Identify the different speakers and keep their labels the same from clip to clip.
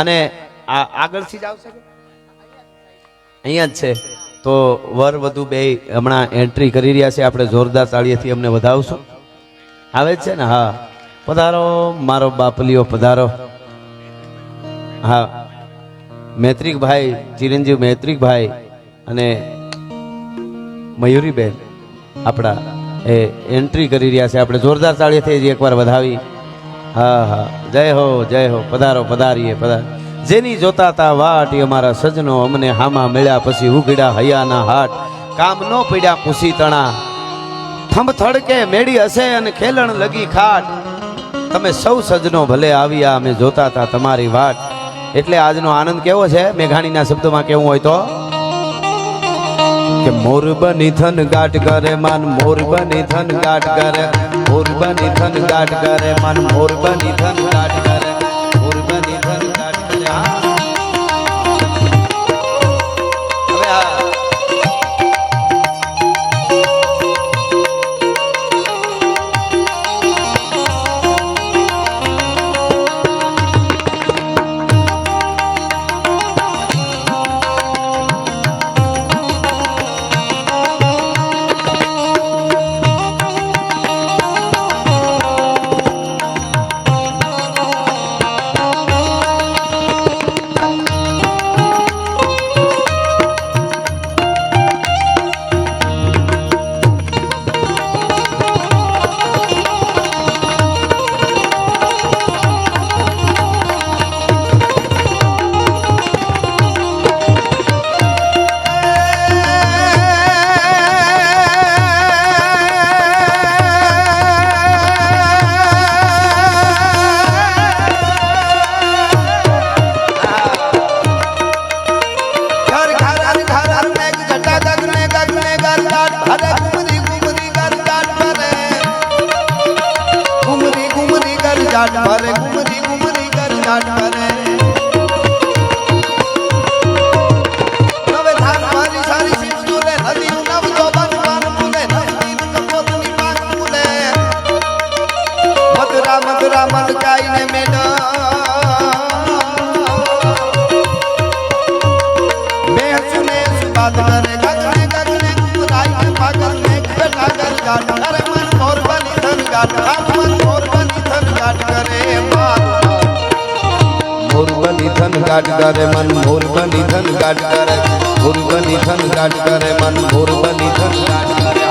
Speaker 1: અને આગળથી જ આવશે અહીંયા જ છે તો વર વધુ બે હમણાં એન્ટ્રી કરી રહ્યા છે આપણે જોરદાર તાળીઓથી અમને વધાવશું આવે છે ને હા પધારો મારો બાપલીઓ પધારો હા મૈત્રિકભાઈ ચિરંજીવ મૈત્રિકભાઈ અને મયુરીબેન આપણા એ એન્ટ્રી કરી રહ્યા છે આપણે જોરદાર તાળીઓથી એકવાર વધાવી હા હા જય હો પધારો પધારીએ પધાર જેની જોતા તા વાટ એ અમારા સજનો અમને હામા મળ્યા પછી ઉઘડ્યા હૈયાના હાટ કામ નો પડ્યા ખુશી તણા થંભ થડકે મેળી હશે અને ખેલણ લગી ખાટ તમે સૌ સજનો ભલે આવ્યા અમે જોતા તા તમારી વાટ એટલે આજનો આનંદ કેવો છે મેઘાણીના શબ્દોમાં કેવું હોય તો કે મોર બની થન ગાટ કરે માન મોર બની થન ગાટ કરે મોર બની થન ગાટ કરે માન મોર બની થન ગાટ કરે મોર બની થન ગાટ કરે હવે આ गाट करे मन मोर बनी धन गाट करे मोर बनी धन गाट करे मन मोर बनी धन गाट करे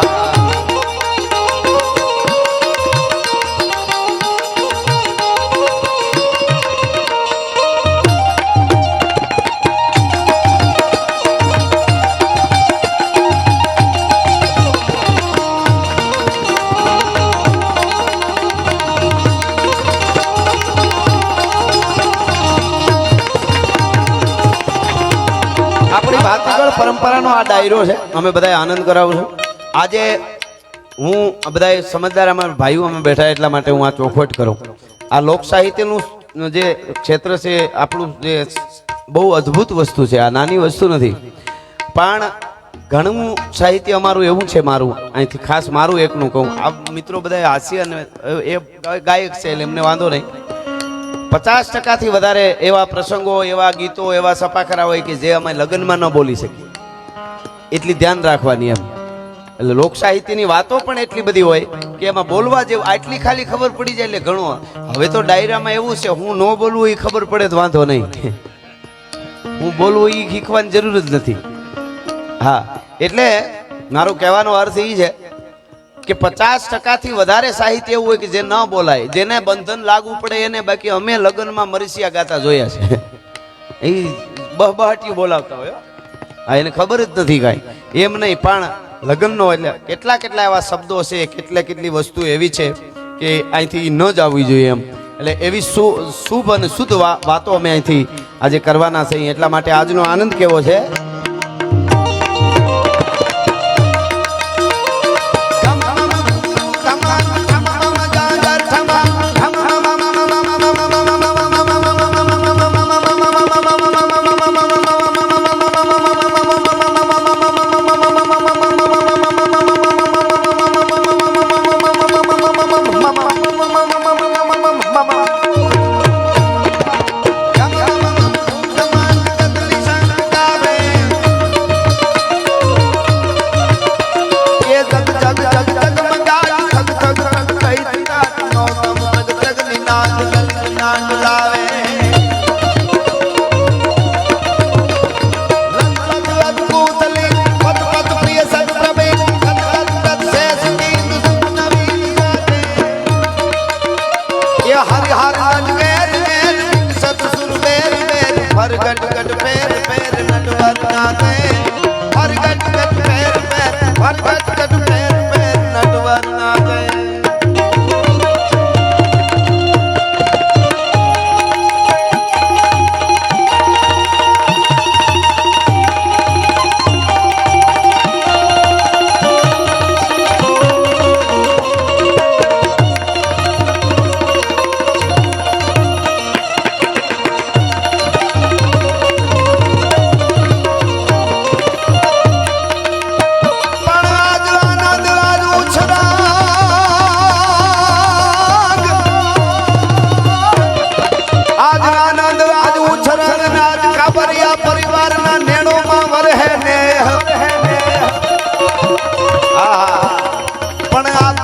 Speaker 1: ભાતીગળ પરંપરાનો આ ડાયરો છે અમે બધા આનંદ કરાવું છું આજે હું બધા સમજદાર અમારા ભાઈઓ અમે બેઠા એટલા માટે હું આ ચોખવટ કરું આ લોક સાહિત્યનું જે ક્ષેત્ર છે આપણું જે બહુ અદ્ભુત વસ્તુ છે આ નાની વસ્તુ નથી પણ ઘણું સાહિત્ય અમારું એવું છે મારું અહીંથી ખાસ મારું એકનું કહું આ મિત્રો બધા હાસ્ય અને એ ગાયક છે એટલે એમને વાંધો નહીં 50% વધારે એવા પ્રસંગો એવા ગીતો એવા સપાખરા હોય કે જે અમે લગ્નમાં ન બોલી શકીએ એટલી ધ્યાન રાખવાની એમ એટલે લોક સાહિત્યની વાતો પણ એટલી બધી હોય કે એમાં બોલવા જેવું આટલી ખાલી ખબર પડી જાય એટલે ઘણું હવે તો ડાયરામાં એવું છે હું ન બોલવું એ ખબર પડે તો વાંધો નહીં હું બોલવું એ શીખવાની જરૂર જ નથી હા એટલે મારો કહેવાનો અર્થ એ છે કે 50% વધારે સાહિત્ય એવું હોય કે જે ન બોલાય જેને બંધન લાગુ પડે એને બાકી અમે લગ્નમાં મરસિયા ગાતા જોયા છે એ બહબહાટી બોલાવતા હોય હા એને ખબર જ નથી કાંઈ એમ નહીં પણ લગ્નનો એટલે કેટલા એવા શબ્દો છે કેટલી વસ્તુ એવી છે કે અહીંથી ન જ આવવી જોઈએ એમ એટલે એવી શુભ અને શુદ્ધ વાતો અમે અહીંથી આજે કરવાના છે એટલા માટે આજનો આનંદ કેવો છે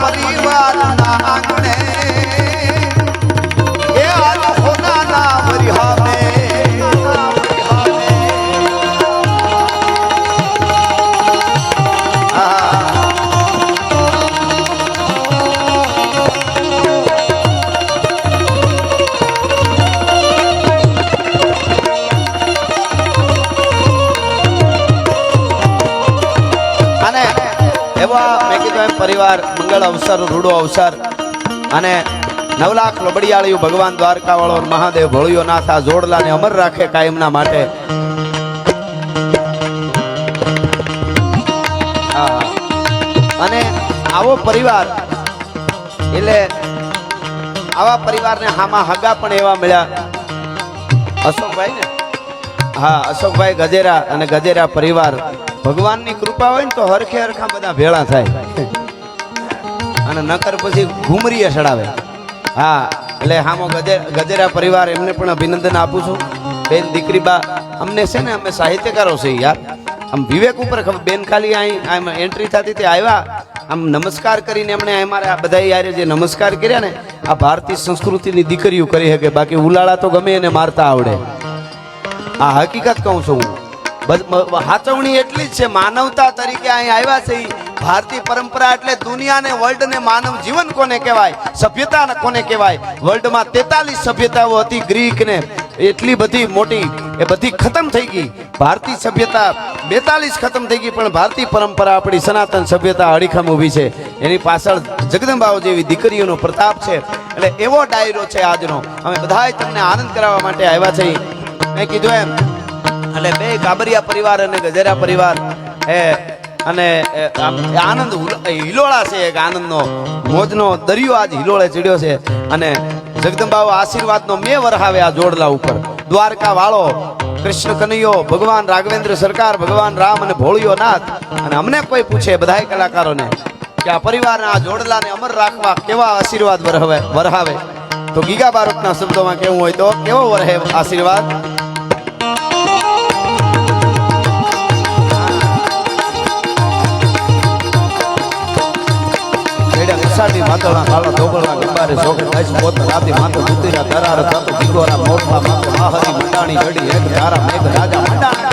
Speaker 1: પરિવારના આંગણે એ આજ હોનાના વરિહામે મેં કીધું એમ પરિવાર મંગળ અવસર રૂડો અવસર અને 9 લાખ લોબડિયાળિયું ભગવાન દ્વારકા વાળો મહાદેવ ભોળિયો નાથ આ જોડલાને અમર રાખે કાયમના માટે. અને આવો પરિવાર એટલે આવા પરિવારને હામાં હગા પણ એવા મળ્યા અશોકભાઈ ને. હા, અશોકભાઈ ગજેરા અને ગજેરા પરિવાર. ભગવાનની કૃપા હોય ને તો હરખે હરખા બધા ભેળા થાય અને નકર પછી ઘુમરીએ ચડાવે. હા, એટલે હામો ગજેરા પરિવાર એમને પણ અભિનંદન આપું છું. બેન દીકરી બા અમને છે ને, અમે સાહિત્યકારો છે યાર. આમ વિવેક ઉપર ખબર, બેન ખાલી અહીં એન્ટ્રી થતી તે આવ્યા આમ નમસ્કાર કરીને એમણે અમારે આ બધા યાર જે નમસ્કાર કર્યા ને, આ ભારતીય સંસ્કૃતિની દીકરીઓ કરી શકે. બાકી ઉલાળા તો ગમે એને મારતા આવડે. આ હકીકત કહું છું હું. હાચવણી એટલી જ છે, માનવતા તરીકે અહીં આવ્યા છે. ભારતીય પરંપરા એટલે દુનિયાને વર્લ્ડને માનવ જીવન કોને કહેવાય, સભ્યતા કોને કહેવાય. વર્લ્ડમાં 43 સભ્યતાઓ હતી. ગ્રીક ને એટલી બધી મોટી એ બધી ખતમ થઈ ગઈ. ભારતીય સભ્યતા 42 ખતમ થઈ ગઈ, પણ ભારતીય પરંપરા આપણી સનાતન સભ્યતા અડીખમ ઊભી છે. એની પાછળ જગદંબાઓ જેવી દીકરીઓનો પ્રતાપ છે. એટલે એવો ડાયરો છે આજનો. અમે બધાય તમને આનંદ કરાવવા માટે આવ્યા છે. મેં કીધું એમ એટલે બે કાબરિયા પરિવાર અને ગજેરા પરિવાર અને આનંદ હિલોળા છે. એક આનંદનો મોજનો દરિયો આજ હિલોળે ચડ્યો છે. અને જગદંબાઓ આશીર્વાદનો મેં વરહાવે આ જોડલા ઉપર. દ્વારકા વાળો કૃષ્ણ કનૈયો, ભગવાન રાઘવેન્દ્ર સરકાર, ભગવાન રામ અને ભોળિયો નાથ. અને અમને કોઈ પૂછે બધાય કલાકારોને કે આ પરિવારના આ જોડલાને અમર રાખવા કેવા આશીર્વાદ વરહાવે, તો ગીગા બારોટના શબ્દોમાં કેવું હોય તો કેવો વરહે આશીર્વાદ. સાડી માતળા કાળા ધોગળના ગંબારે સોકે દસ પોત રાતી માતો ઉતર્યા દરાર થતો દીગોરા મોરલા માથે માહરી મંડાણી ઘડી એક ધારા મેઘ રાજા મંડાણી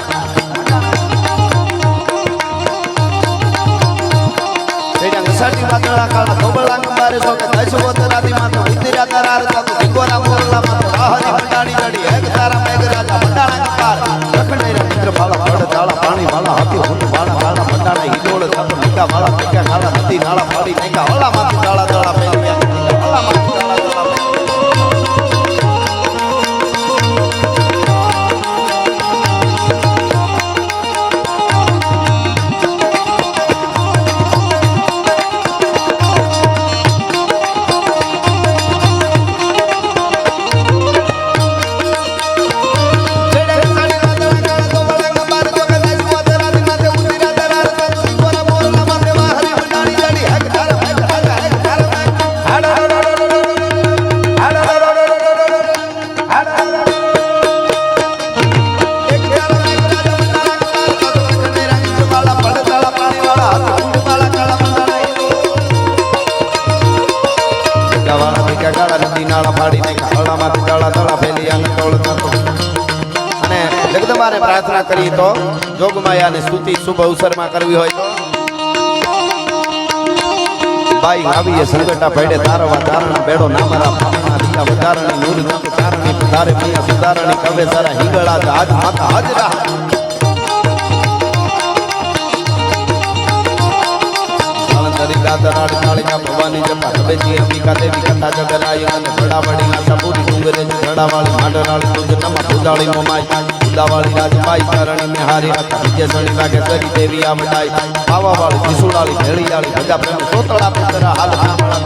Speaker 1: તેડા સાડી માતળા કાળા ધોગળના ગંબારે સોકે દસ પોત રાતી માતો ઉતર્યા દરાર થતો દીગોરા મોરલા માથે માહરી મંડાણી ઘડી એક ધારા મેઘ રાજા મંડાણા ગંબાર રખણે મિત્ર ભાળા પડ તાળા પાણી વાળા હાથી હુંડ વાળા કાળા મંડાણા હિલોળ થતો નીકા વાળા નીકા કાળા નદી નાળા પાડી નીકા વાળા માથે તાળા તાળા પેલ્યા વાળા માથે તાળા તાળા જગદંબાને પ્રાર્થના કરી તો જોગમાયાની સ્તુતિ શુભ અવસરમાં કરવી હોય તો બાઈ આવીએ સંગટા પડે તારવા તારણા બેડો નામરા પામણા દિયા વધારણી નૂર નંદ ચારણી પધારે મિયા સુધારણી કવે સારા હિંગળા આજ માતા હાજરા કાળિકા ભવાની જપા હવેજી અંબિકા દેવી કથા જગરાય અને ભડાવડી ના સપૂરી ડુંગરે ભડાવાળી માંડરાળી તુજનમાં પૂજાળી મોમાઈ ઉદાવાળી રાજબાઈ ચારણી મેહારી હતા વિજય સણી લાગે કરી દેવી આવડાઈ આવાવાળી વિસુડાળી ભેળીયાળી ભજા પ્રેમ સોતળા પુતરા હાલ હામળા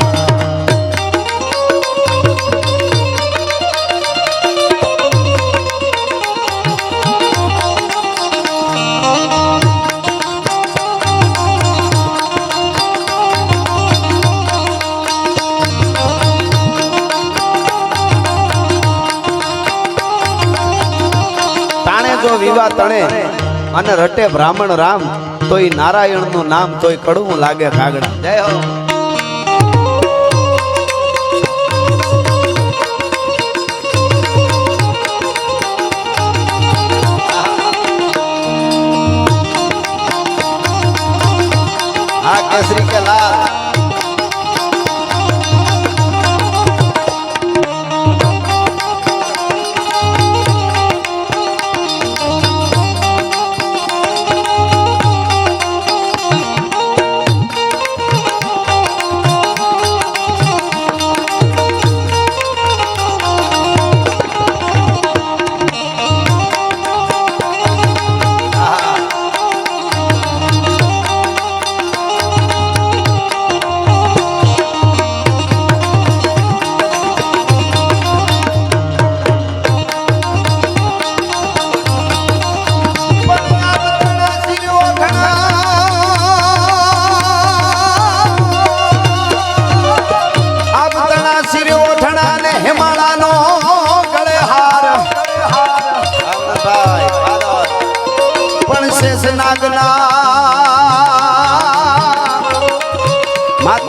Speaker 1: વિવાહ તણે અને રટે બ્રાહ્મણ રામ તોય નારાયણ નું નામ તોય કડવું લાગે કાગડા. જય હો.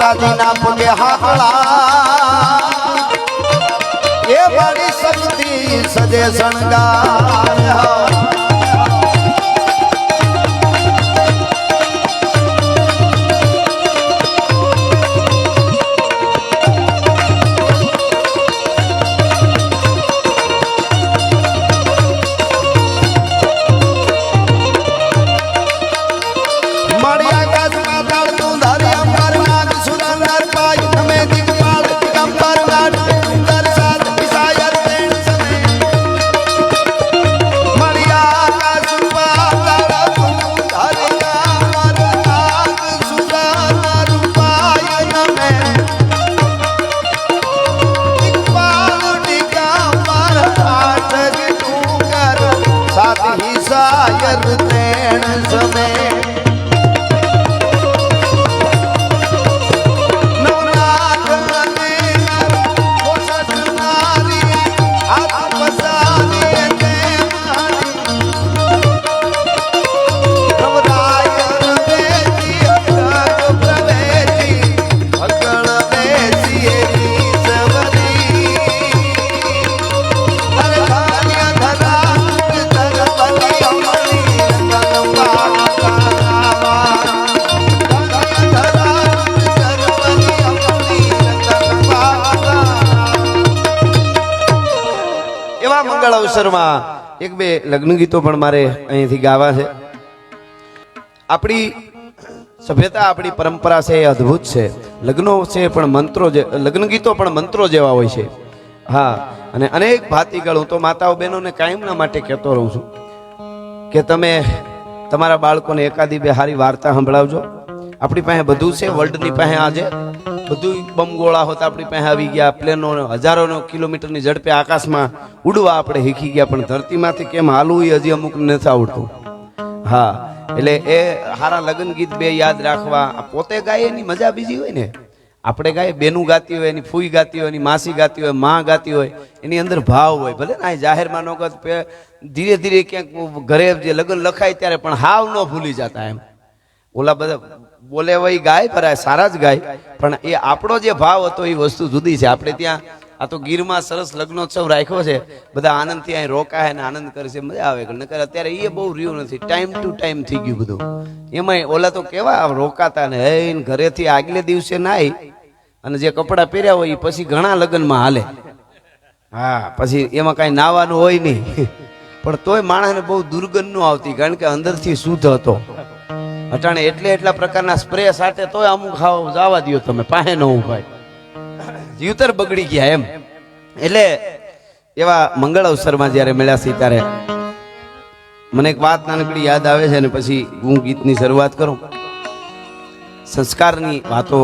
Speaker 1: માતાજીના પગે હાકળા એ બડી શક્તિ સજે શણગાર અવસરમાં એક બે લગ્ન ગીતો પણ મારે અહીંથી ગાવા છે. આપણી સભ્યતા આપણી પરંપરા છે એ અદ્ભુત છે. લગ્નો છે પણ મંત્રો લગ્ન ગીતો પણ મંત્રો જેવા હોય છે. હા, અને અનેક ભાતીગળ હું તો માતાઓ બહેનોને કાયમના માટે કહેતો રહું છું કે તમે તમારા બાળકોને એકાદી બે સારી વાર્તા સંભળાવજો. આપણી પાસે બધું છે, વર્લ્ડની પાસે આજે બધું બમગોળા હોતા આપણી પાસે આવી ગયા, પ્લેનો હજારોનો કિલોમીટરની ઝડપે આકાશમાં ઉડવા આપણે શીખી ગયા, પણ ધરતીમાંથી કેમ હાલવું એ હજી અમુક નથી આવડતું. હા, એટલે એ સારા લગ્ન ગીત બે યાદ રાખવા. પોતે ગાય એની મજા બીજી હોય ને. આપણે ગાય બેનું ગાતી હોય, એની ફૂઈ ગાતી હોય, એની માસી ગાતી હોય, માં ગાતી હોય, એની અંદર ભાવ હોય. ભલે ને જાહેરમાં નો ગત ધીરે ધીરે ક્યાંક ઘરે જે લગ્ન લખાય ત્યારે પણ હાવ ન ભૂલી જતા. એમ ઓલા બધા બોલે વही ગાય ભરાય, સારા જ ગાય, પણ એ આપણો જે ભાવ હતો એ વસ્તુ જુદી છે. આપણે ત્યાં આ તો ગીરમાં સરસ લગ્નોત્સવ રાખ્યો છે, બધા આનંદથી અહીં રોકાય ને આનંદ કરે છે, મજા આવે. નકર અત્યારે એ બહુ રહ્યું નથી, ટાઈમ ટુ ટાઈમ થઈ ગયું બધું. એમાંય ઓલા તો કેવા રોકાતા ને હે ઘરેથી આગલે દિવસે નાઈ અને જે કપડાં પહેર્યા હોય એ પછી ઘણા લગ્નમાં હાલે. હા, પછી એમાં કાંઈ નાવાનું હોય નહીં, પણ તોય માણસને બહુ દુર્ગંધ નું આવતી, કારણ કે અંદરથી શુદ્ધ હતો. અટાણે એટલા પ્રકારના સ્પ્રે સાથે તોય અમુક ખાવ જવા દો તમે, પાસે ન ઉભાય, જીવતર બગડી ગયા એમ. એટલે એવા મંગળ અવસરમાં જયારે મળ્યા છે ત્યારે મને એક વાત નાનકડી યાદ આવે છે, અને પછી હું ગીતની શરૂઆત કરું. સંસ્કારની વાતો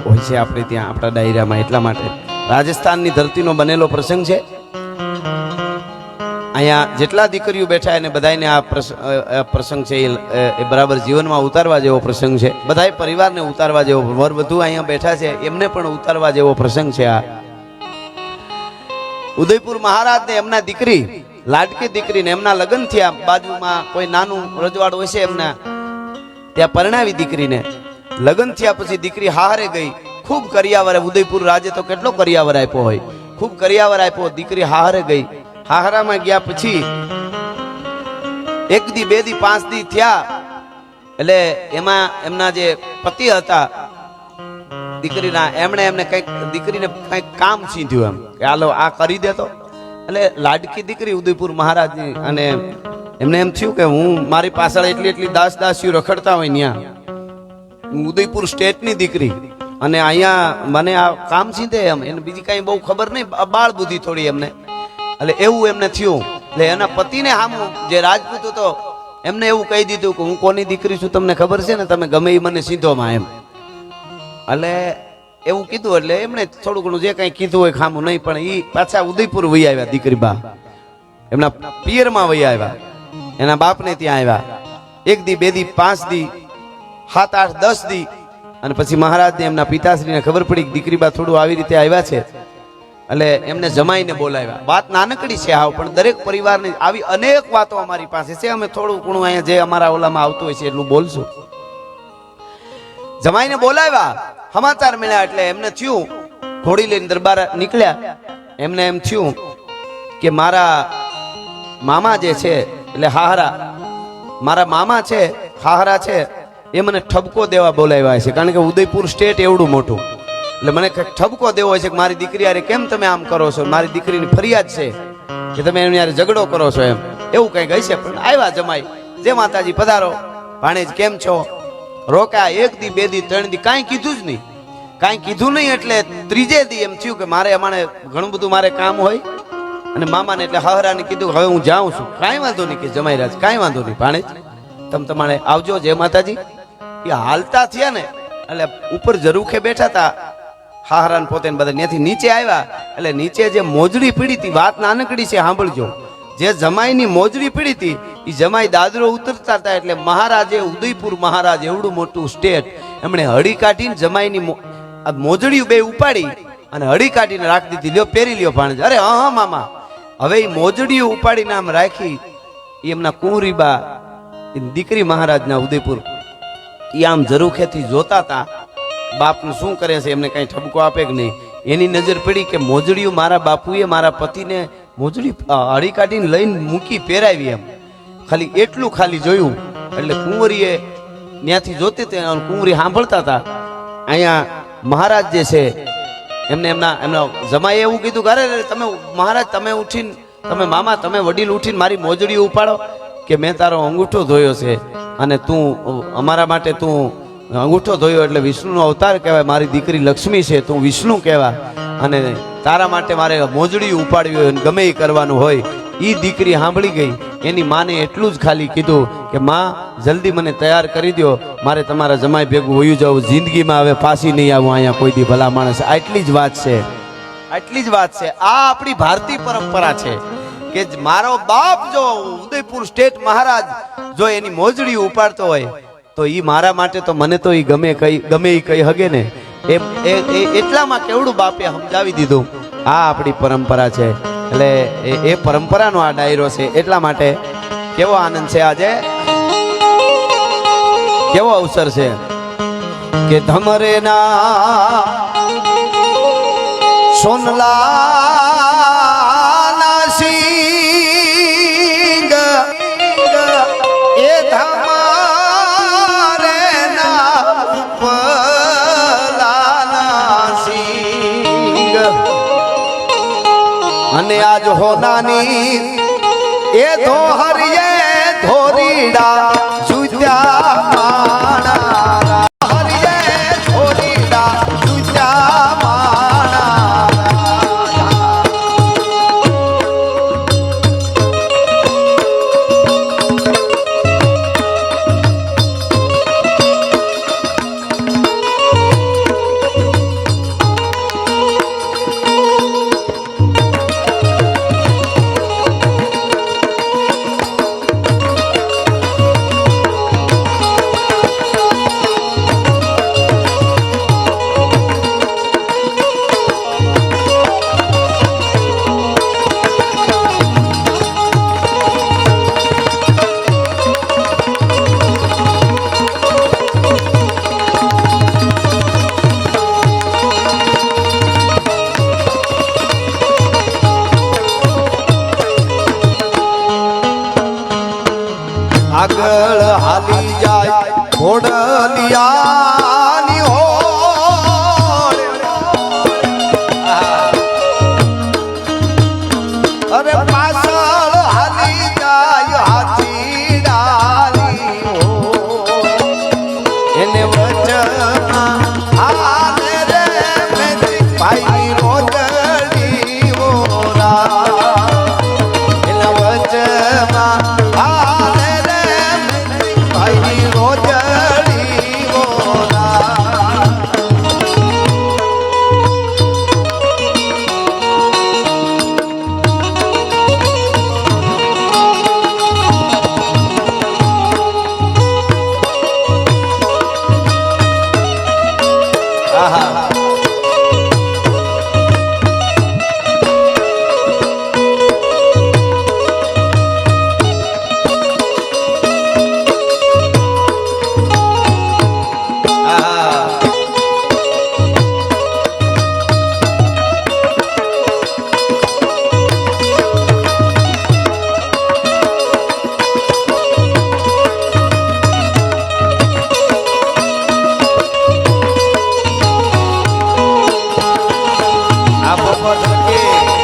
Speaker 1: હોય છે આપણે ત્યાં આપણા ડાયરામાં, એટલા માટે રાજસ્થાનની ધરતીનો બનેલો પ્રસંગ છે. અહીંયા જેટલા દીકરીઓ બેઠા એને બધાને આ પ્રસંગ છે એ બરાબર જીવનમાં ઉતારવા જેવો પ્રસંગ છે. બધાય પરિવારને ઉતારવા જેવો, વર વધુ અહીંયા બેઠા છે એમને પણ ઉતારવા જેવો પ્રસંગ છે. આ ઉદયપુર મહારાજ ને એમના દીકરી, લાડકી દીકરીને એમના લગ્ન થયા. બાજુમાં કોઈ નાનું રજવાડું હોય છે એમના ત્યાં પરણાવી દીકરીને. લગ્ન થયા પછી દીકરી હારે ગઈ, ખૂબ કરિયાવર. ઉદયપુર રાજે તો કેટલો કરિયાવર આપ્યો હોય, ખૂબ કરિયાવર આપ્યો. દીકરી હારે ગઈ. હાહરામાં ગયા પછી એક દી, બે દી, 5 દી થયા. એટલે એમાં એમના જે પતિ હતા દીકરીના, એમણે એમને કઈક દીકરીને કઈક કામ સીધ્યું એમ કે હાલો આ કરી દેતો. એટલે લાડકી દીકરી ઉદયપુર મહારાજની, અને એમને એમ થયું કે હું મારી પાછળ એટલી દાસીઓ રખડતા હોય ત્યાં, ઉદયપુર સ્ટેટની દીકરી, અને અહીંયા મને આ કામ સીધે એમ. એને બીજી કઈ બહુ ખબર નહીં, બાળ બુદ્ધિ થોડી એમને. એટલે એવું એમને થયું. એટલે એના પતિને હામું જે રાજપૂત હતો એમને એવું કહી દીધું કે હું કોની દીકરી છું તમને ખબર છે ને, તમે ગમે એ મને સીધોમાં એમ. એટલે એવું કીધું. એટલે એમણે થોડું ઘણું જે કઈ કીધું હોય ખામું નહીં, પણ એ પાછા ઉદયપુર વહી આવ્યા. દીકરી બા એમના પિયરમાં વહી આવ્યા, એના બાપને ત્યાં આવ્યા. 1 દી, 2 દી, 5 દી, 7, 8, 10 દી. અને પછી મહારાજને એમના પિતાશ્રીને ખબર પડી કે દીકરી બા થોડું આવી રીતે આવ્યા છે. એટલે એમને જમાઈને બોલાવ્યા. વાત નાનકડી છે આવ, પણ દરેક પરિવારની આવી અનેક વાતો અમારી પાસે છે. અમે થોડું ઘણું અહીંયા જે અમારા ઓલામાં આવતું હોય છે એટલું બોલશું. જમાઈને બોલાવ્યા સમાચાર મળ્યા એટલે એમને થયું, ઘોડી લઈને દરબાર નીકળ્યા, એમને એમ થયું કે મારા મામા જે છે એટલે હાહરા, મારા મામા છે હાહરા છે એ મને ઠપકો દેવા બોલાવ્યા છે, કારણ કે ઉદયપુર સ્ટેટ એવડું મોટું, એટલે મને ઠપકો દેવો હોય છે કે મારી દીકરી યારે કેમ તમે આમ કરો છો, મારી દીકરીની ફરિયાદ છે કે તમે એની યારે ઝઘડો કરો છો, એમ એવું કંઈક હશે. પણ આવ્યા જમાઈ, જય માતાજી, પધારો ભાણેજ, કેમ છો? રોકા 1 દી 2 દી 3 દી કાંઈ કીધું જ નહીં, કાંઈ કીધું નહીં. એટલે ત્રીજે દી એમ થયું કે મારે અમારે ઘણું બધું મારે કામ હોય, અને મામાને એટલે હાહરાને કીધું હવે હું જાઉં છું. કાંઈ વાંધો નહીં કે જમાઈરાજ, કાંઈ વાંધો નહીં ભાણેજ, તમે તમારે આવજો, જય માતાજી. એ હાલતા થયા ને એટલે ઉપર ઝરૂખે બેઠા હતા હાહરાન પોતે બધા, ત્યાંથી નીચે આવ્યા એટલે નીચે જે મોજડી પીડી હતી, વાત નાનકડી છે સાંભળજો, જે જમાઈની મોજડી પીડી હતી એ જમાઈ દાદરો ઉતરતા હતા એટલે મહારાજે, ઉદયપુર મહારાજ એવડું મોટું સ્ટેટ, એમણે હળી કાઢીને જમાઈની મોજડી બે ઉપાડી અને હળી કાઢીને રાખી દીધી, લ્યો પહેરી લ્યો ભાણેજ. અરે હા મામા, હવે એ મોજડીઓ ઉપાડીને આમ રાખી, એમના કુંવરીબા દીકરી મહારાજના ઉદયપુર, એ આમ ઝરૂખેથી જોતા હતા બાપનું શું કરે છે, એમને કઈ ઠપકો આપે કે નહીં. એની નજર પડી કે મોજડીઓ મારા બાપુએ મારા પતિને મોજડી હળી કાઢીને લઈને મૂકી પહેરાવી, એમ ખાલી એટલું ખાલી જોયું. એટલે કુંવરીએ ત્યાંથી જોતી હતી, કુંવરી સાંભળતા હતા. અહીંયા મહારાજ જે છે એમને એમના જમાઈએ એવું કીધું કે અરે તમે મહારાજ, તમે ઉઠીને, તમે મામા, તમે વડીલ ઉઠીને મારી મોજડી ઉપાડો કે મેં તારો અંગૂઠો ધોયો છે અને તું અમારા માટે તું અંગૂઠો ધોયો એટલે વિષ્ણુનો અવતાર કહેવાય, મારી દીકરી લક્ષ્મી છે, તું વિષ્ણુ કહેવા, અને તારા માટે મારે મોજડી ઉપાડવી હોય, ગમે એ કરવાનું હોય. એ દીકરી સાંભળી ગઈ, એની માને એટલું જ ખાલી કીધું કે માં જલ્દી મને તૈયાર કરી દો, મારે તમારા જમાઈ ભેગું વયું જવું, જિંદગીમાં હવે પાછી નહીં આવું અહીંયા કોઈ દી, ભલા માણસ. આટલી જ વાત છે, આટલી જ વાત છે. આ આપણી ભારતીય પરંપરા છે કે મારો બાપ જો ઉદયપુર સ્ટેટ મહારાજ જો એની મોજડી ઉપાડતો હોય તો ઈ મારા માટે તો મને તો ઈ ગમે ઈ કઈ હગે ને, એટલામાં કેવડું બાપે સમજાવી દીધું. આ આપણી પરંપરા છે, એટલે એ પરંપરાનો આ ડાયરો છે. એટલા માટે કેવો આનંદ છે આજે, કેવો અવસર છે કે ધમરે ના સોનલા ના સિંગ એ ધમરે ના પલા ના સિંગ, અને આજ હોનાની એ ધોહરીએ ધોરીડા જુત્યા માણા, હરીએ ધોરીડા જુત્યા માણા. ભટકે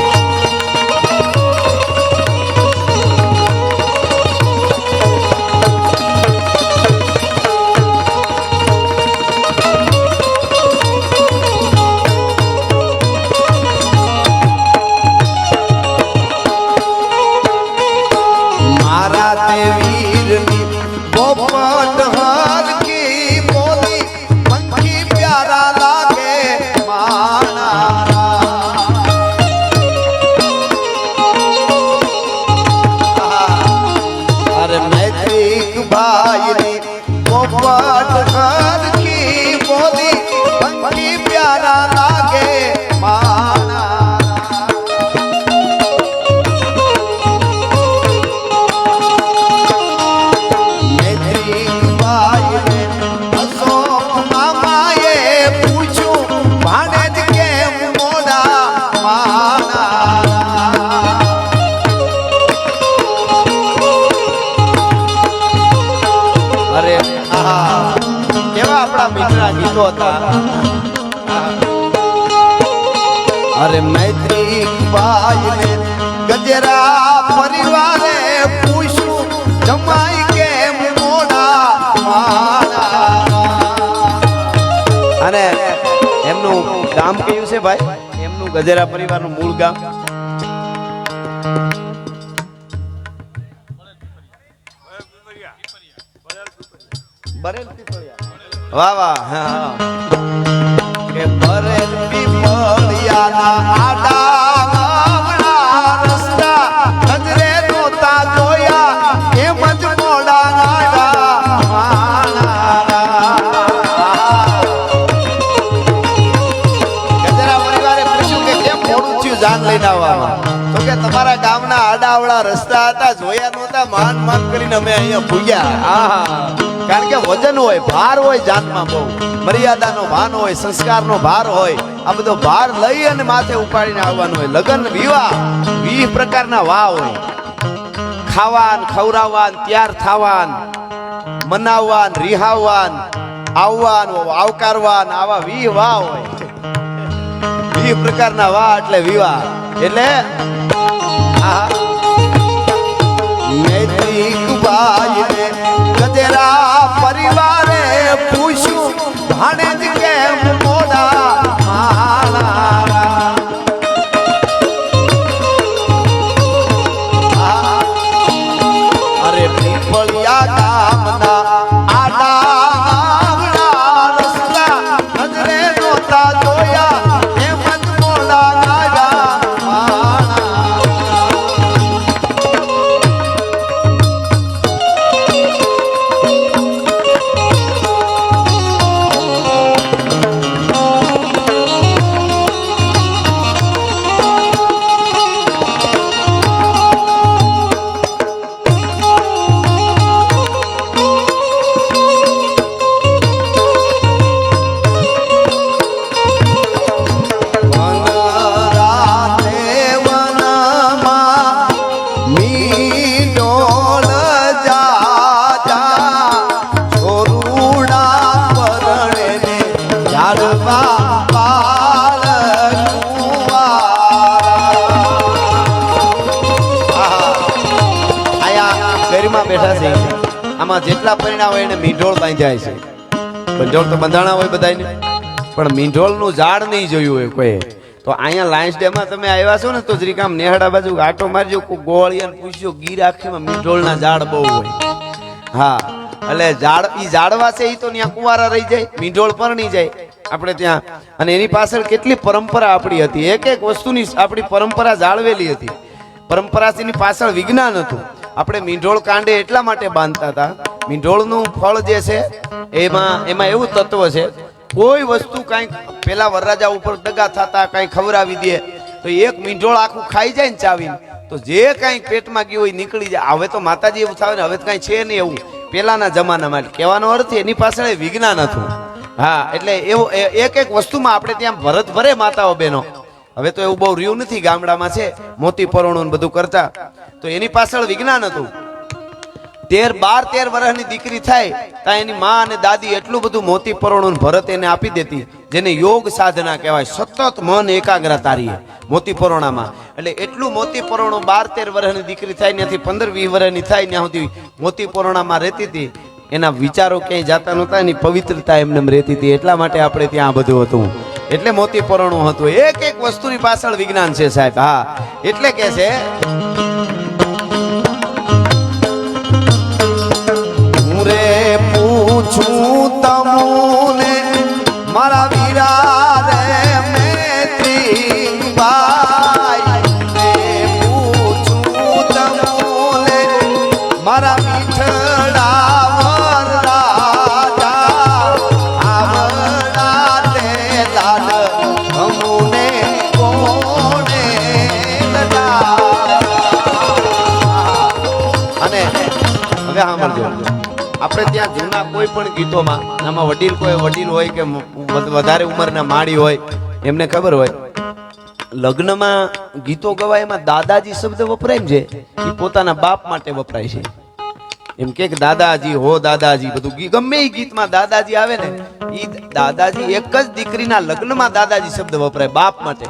Speaker 1: अरे मैत्री भाई ने गजरा परिवारे पूछू जमाई के मोड़ा અને એમનું ગામ કયું છે ભાઈ એમનું ગજેરા પરિવારનું મૂળ ગામ બરેલ પીપળિયા વાહ વાહ હા કે બરેલ પીપળિયાના આડા ગામડા રસ્તા નજરે નોતા જોયા એમ જ મોડા ગજરા પરિવારે પૂછ્યું કે કેમ મોડું થયું જાન લઈને આવવામાં તો કે તમારા ગામના આડાવડા રસ્તા હતા જોયા નહોતા માન માન કરીને અમે અહીંયા ભૂગ્યા કારણ કે વજન હોય ભાર હોય જાનમાં બહુ મર્યાદાનો ભાન હોય સંસ્કારનો ભાર હોય આ બધો ભાર લઈ અને માથે ઉપાડીને આવવાનું હોય લગ્ન વિવાહ 20 પ્રકારના વાહ હોય ખાવાન ખવરાવાન તૈયાર થાવાન મનાવવાન રિહાવવાન આવવાન આવકારવાન આવા 20 વાહ હોય 20 પ્રકારના વાહ એટલે વિવાહ એટલે मैत्री भाई ने गजरा परिवारे पूछू भाने जी के मोड़ा अरे पीपलिया गामना आड़ा रस्ता नजरे नोता जोया एम જ મોડા બેઠા છે આમાં જેટલા પરિણામ હોય એને મીંઢોળ બાંધ્યા છે બંધોળ તો બંધાણા હોય બધાને પણ મીંઢોળનું ઝાડ નહીં જોયું હોય કોઈ તો અહીંયા લાયન્સ ડે માં તમે આવ્યા છો ને તો જરીક આમ નેહડા બાજુ આટો મારજો ગોળિયાને પૂછ્યો ગીર આખીમાં મીંઢોળના ઝાડ બહુ હોય હા એટલે ઝાડ ઈ ઝાડવા છે ઈ તો ત્યાં કુંવારા રહી જાય મીંઢોળ પરણી જાય આપણે ત્યાં અને એની પાછળ કેટલી પરંપરા આપણી હતી એક એક વસ્તુની આપણી પરંપરા જાળવેલી હતી પરંપરાની પાછળ વિજ્ઞાન હતું આપણે મીંઢોળ કાંડે એટલા માટે બાંધતા હતા મીંઢોળનું ફળ જે છે એમાં એવું તત્વ છે કોઈ વસ્તુ કાંઈક પેલા વરરાજા ઉપર દગા થતા કાંઈ ખવડાવી દે તો એક મીંઢોળ આખું ખાઈ જાય ને ચાવીને તો જે કાંઈ પેટમાં ગયું હોય નીકળી જાય હવે તો માતાજી એવું થાય ને હવે તો કાંઈ છે નહીં એવું પેલાના જમાનામાં કહેવાનો અર્થ એની પાછળ વિજ્ઞાન હતું હા એટલે એવું એક એક વસ્તુમાં આપણે ત્યાં ભરત ભરે માતાઓ બહેનો હવે તો એવું બહુ રહ્યું નથી ગામડામાં છે મોતી પરોણું બધું કરતા તો એની પાછળ વિજ્ઞાન હતું 13 વર્ષની દીકરી થાય ત્યાં એની માં અને દાદી એટલું બધું મોતી પરોણું ભરત એને આપી દેતી, જેને યોગ સાધના કહેવાય. સતત મન એકાગ્રતા રહીએ મોતી પરોણામાં. એટલે એટલું મોતી પરોણું 12-13 વર્ષની દીકરી થાય ત્યાંથી 15-20 વર્ષની થાય ત્યાં સુધી મોતી પરોણામાં રહેતી હતી. એના વિચારો ક્યાંય જાતા નહોતા, એની પવિત્રતા એમને રહેતી હતી. એટલા માટે આપણે ત્યાં આ બધું હતું, એટલે મોતી પરોણું હતું. એક એક વસ્તુની પાછળ વિજ્ઞાન છે સાહેબ. હા, એટલે કે છે પૂછું તમોને મારા વીરા રે મેત્રી ભાઈ, પૂછું તમોને મારા મીઠડા વરરાજા, આવડા તે લાડ હમુને કોણે લડાયા. અને હવે સાંભળજો, આપણે ત્યાં જૂના કોઈ પણ ગીતોમાં આમાં વડીલ હોય કે વધારે ઉંમરના માળી હોય, એમને ખબર હોય લગ્નમાં ગીતો ગવાય એમાં દાદાજી શબ્દ વપરાય છે એ પોતાના બાપ માટે વપરાય છે. એમ કે દાદાજી હો દાદાજી, બધું ગમે એ ગીતમાં દાદાજી આવે ને એ દાદાજી એક જ દીકરીના લગ્નમાં દાદાજી શબ્દ વપરાય બાપ માટે.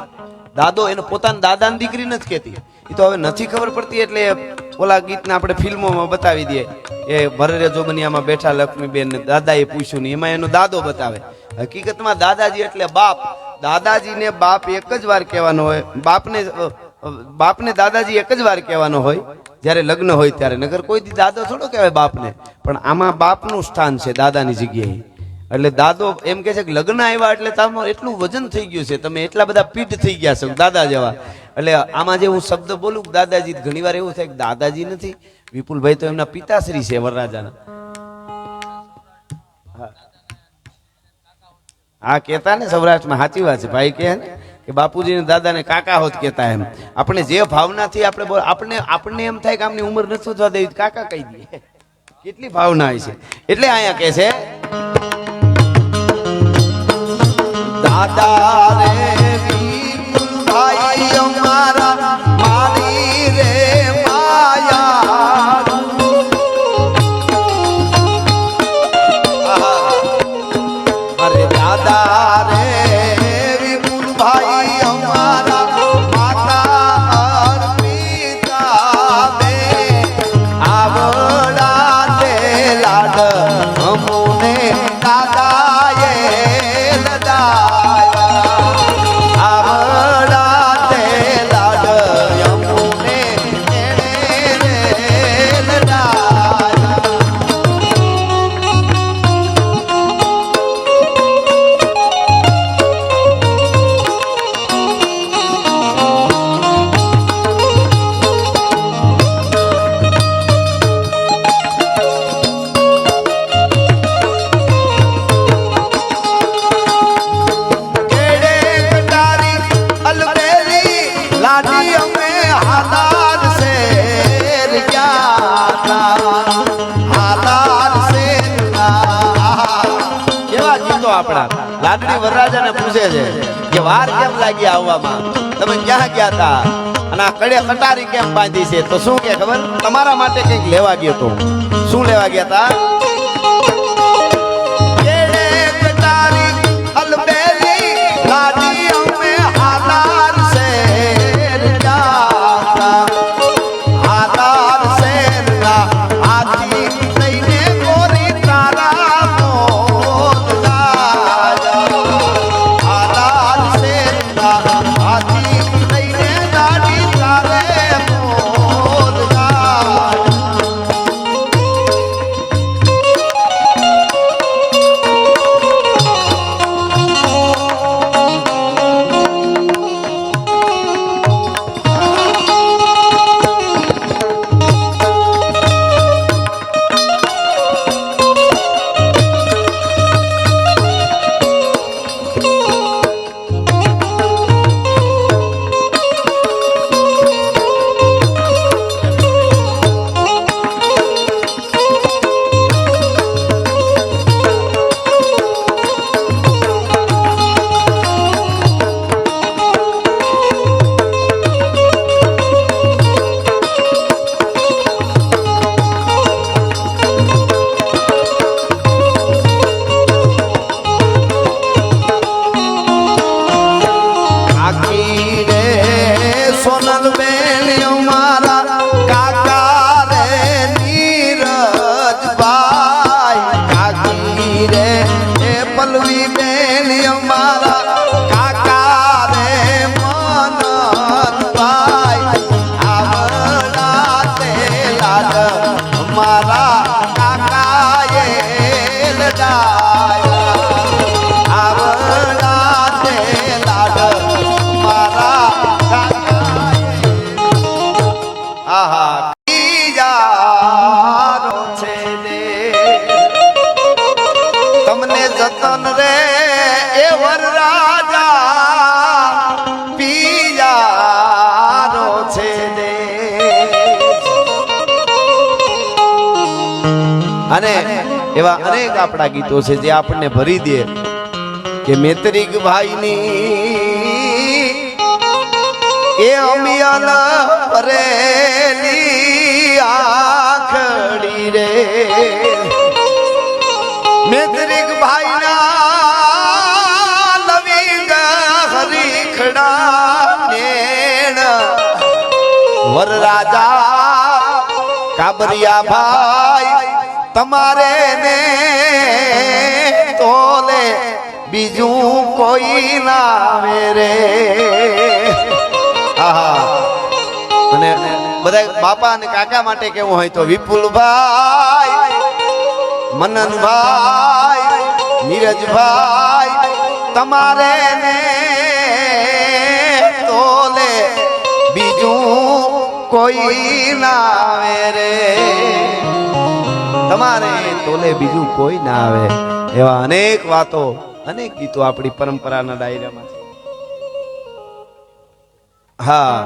Speaker 1: દાદો એને પોતાના દાદાની દીકરી નથી કહેતી. એ તો હવે નથી ખબર પડતી એટલે ઓલા ગીતને આપણે ફિલ્મોમાં બતાવી દઈએ. એ ભરરે જોબનિયામાં બેઠા લક્ષ્મીબેન ને દાદાએ પૂછ્યું ને એમાં એનો દાદો બતાવે. હકીકતમાં દાદાજી એટલે બાપ. દાદાજીને બાપ એક જ વાર કહેવાનો હોય, બાપને દાદાજી એક જ વાર કહેવાનો હોય જ્યારે લગ્ન હોય ત્યારે. નગર કોઈ દી દાદો થોડો કહેવાય બાપને, પણ આમાં બાપનું સ્થાન છે દાદાની જગ્યાએ. એટલે દાદો એમ કે છે કે લગ્ન આવ્યા એટલે તમારું એટલું વજન થઈ ગયું છે, તમે એટલા બધા પીઠ થઈ ગયા છો દાદા જેવા. એટલે આમાં જે હું શબ્દ બોલું દાદાજી, ઘણી વાર એવું થાય કે દાદાજી નથી, વિપુલભાઈ તો એમના પિતાશ્રી છે વરરાજાના. હા કેતા ને સૌરાષ્ટ્રમાં, સાચી વાત છે ભાઈ કે બાપુજી દાદાને કાકા હોત કેતા. એમ આપણે જે ભાવનાથી આપણે એમ થાય કે આમની ઉંમર નથી થવા દેવી, કાકા કહી દઈએ. કેટલી ભાવના હોય છે. એટલે અહીંયા કે છે દાદા રે વિપુલભાઈ અમારા મારી રે માયા, અરે દાદા રે વિપુલભાઈ અમારા માતા અર્પિતા બે, આવડા તે લાડ અમુને દાદાએ લાડડી વરરાજાને પૂછે છે કે વાર કેમ લાગી આવવામાં, તમે ક્યાં ગયા હતા અને આ કડે કટારી કેમ બાંધી છે? તો શું કે ખબર, તમારા માટે કંઈક લેવા ગયો તો. શું લેવા ગયા હતા? સોનલ બેન અમારા કાકા રે નીરજભાઈ કાકી રે એ પલવી બેન અમારા કાકા રે મનનભાઈ આવડા તે લાડ અમારા કાકા એ લડાયા આવડા તે લાડ મારા આહા યારો છે દે તમને જતન રે એ વરરાજા પિયારો છે દે અને એવા અનેક આપણા ગીતો છે જે આપણને ભરી દે કે મેત્રિક ભાઈની એ અમિયલ રેલી આખડી રે મેત્રિક ભાઈના લવિંગ હરીખડા નેણ વરરાજા કાબરિયા ભાઈ તમારે ને તોલે બીજું કોઈ ના આવે રે અને બધા બાપા અને કાકા માટે કેવું હોય તો વિપુલભાઈ મનનભાઈ નીરજભાઈ તમારે ને તોલે બીજું કોઈ ના આવે રે તમારે તોલે બીજું કોઈ ના આવે એવા અનેક વાતો અનેક ગીતો આપણી પરંપરાના ડાયરામાં છે હા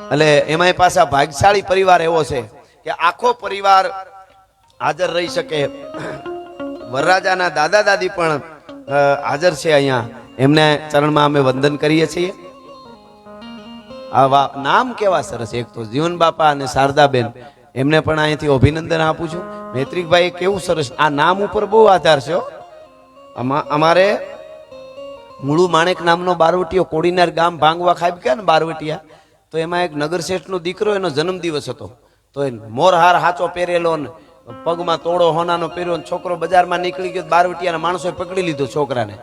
Speaker 1: એટલે એમાં પાછા ભાગ્યશાળી પરિવાર એવો છે કે આખો પરિવાર હાજર રહી શકે વરરાજાના દાદા દાદી પણ હાજર છે અહીંયા એમને ચરણમાં અમે વંદન કરીએ છીએ આ નામ કેવા સરસ એક તો જીવન બાપા અને શારદાબેન એમને પણ અહીંથી અભિનંદન આપું છું મૈત્રિકભાઈ કેવું સરસ આ નામ ઉપર બહુ આધાર છે અમારે મૂળુ માણેક નામનો બારવટીયો કોડીનાર ગામ ભાંગવા ખાઈ ગયા ને બારવટીયા તો એમાં એક નગર શેઠનો દીકરો એનો જન્મદિવસ હતો તો એ મોરહાર હાચો પહેરેલો ને પગમાં તોડો હોનાનો પહેર્યો છોકરો બજારમાં નીકળી ગયો બારવટીયાના માણસોએ પકડી લીધો છોકરાને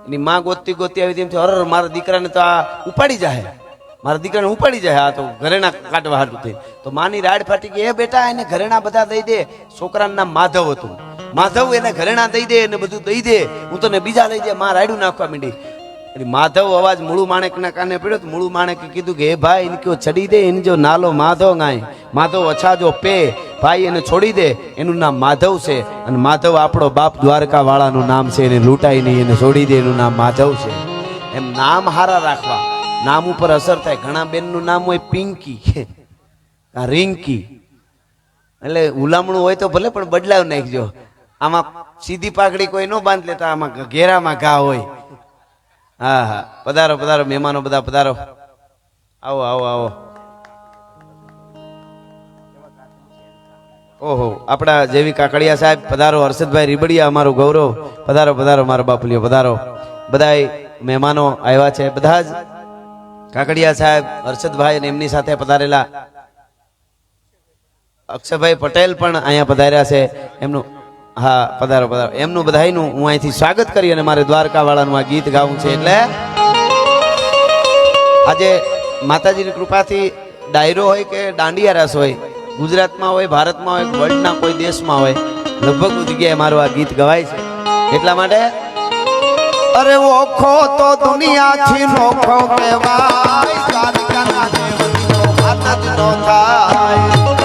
Speaker 1: એની માં ગોતતી ગોતતી આવી તેમ હર મારા દીકરાને તો આ ઉપાડી જાય મારા દીકરાને ઉપાડી જાય આ તો ઘરેણા કાઢવા હાટું થઈ તો માની રાડ ફાટી ગઈ એ બેટા એને ઘરેણા બધા દઈ દે છોકરાનું નામ માધવ હતું માધવ એને ઘરેણા દઈ દે એને બધું દઈ દે હું તને બીજા લઈ જાય માં રાયડું નાખવા માંડી માધવ અવાજ મૂળુ માણેક ના કાને પડ્યો તો મૂળુ માણેકે કીધું કે હે ભાઈ એને કયો ચડી દે એને જો નાલો માધવ ગાય માધવ અછા જો પે ભાઈ એને છોડી દે એનું નામ માધવ છે અને માધવ આપણો બાપ દ્વારકા વાળાનું નામ છે એને લૂંટાઈ નહીં એને છોડી દે એનું નામ માધવ છે એમ નામ હારા રાખવા નામ ઉપર અસર થાય ઘણા બેનનું નામ હોય પિંકી રિંકી એટલે ઉલામણું હોય તો ભલે પણ બદલાવ નાખજો આમાં સીધી પાઘડી કોઈ ન બાંધ લેતા આમાં ઘેરામાં ઘા હોય હા હા પધારો પધારો મહેમાનો બધા પધારો આવો આવો આવો ઓહો આપણા જેવી કાકડિયા સાહેબ પધારો હર્ષદભાઈ રીબડિયા અમારું ગૌરવ પધારો પધારો મારા બાપુલિયો પધારો બધાય મહેમાનો આવ્યા છે બધા જ કાકડિયા સાહેબ હર્ષદભાઈ અને એમની સાથે પધારેલા અક્ષયભાઈ પટેલ પણ અહીંયા પધાર્યા છે એમનું હા પધારો પધારો એમનું બધાયનું હું અહીંથી સ્વાગત કરી અને મારે દ્વારકા વાળાનું આ ગીત ગાવું છે એટલે આજે માતાજીની કૃપાથી ડાયરો હોય કે દાંડિયા રાસ હોય ગુજરાતમાં હોય ભારતમાં હોય વર્લ્ડના કોઈ દેશમાં હોય લગભગ જગ્યાએ મારું આ ગીત ગવાય છે એટલા માટે અરે ઓખો તો દુનિયાથી નોખો કહેવાય દ્વારકાના દેવનો હાથ જ નો થાય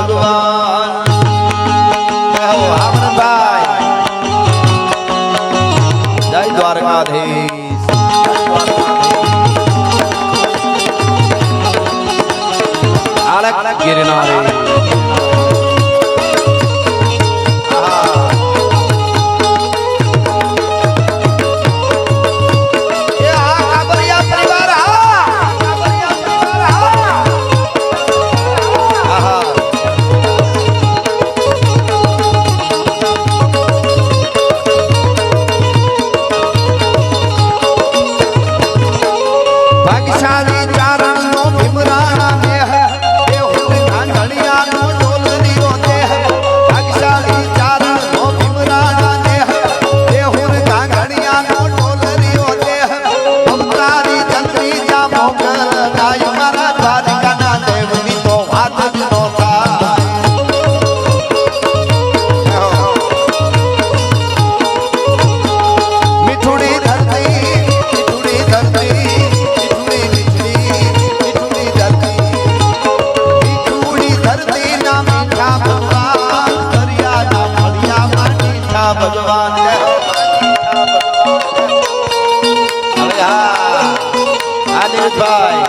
Speaker 1: ભગવાન ભાઈ જય દ્વારકાધીશ આળક ગિરનારી ભગવાન હવે હા નીરજભાઈ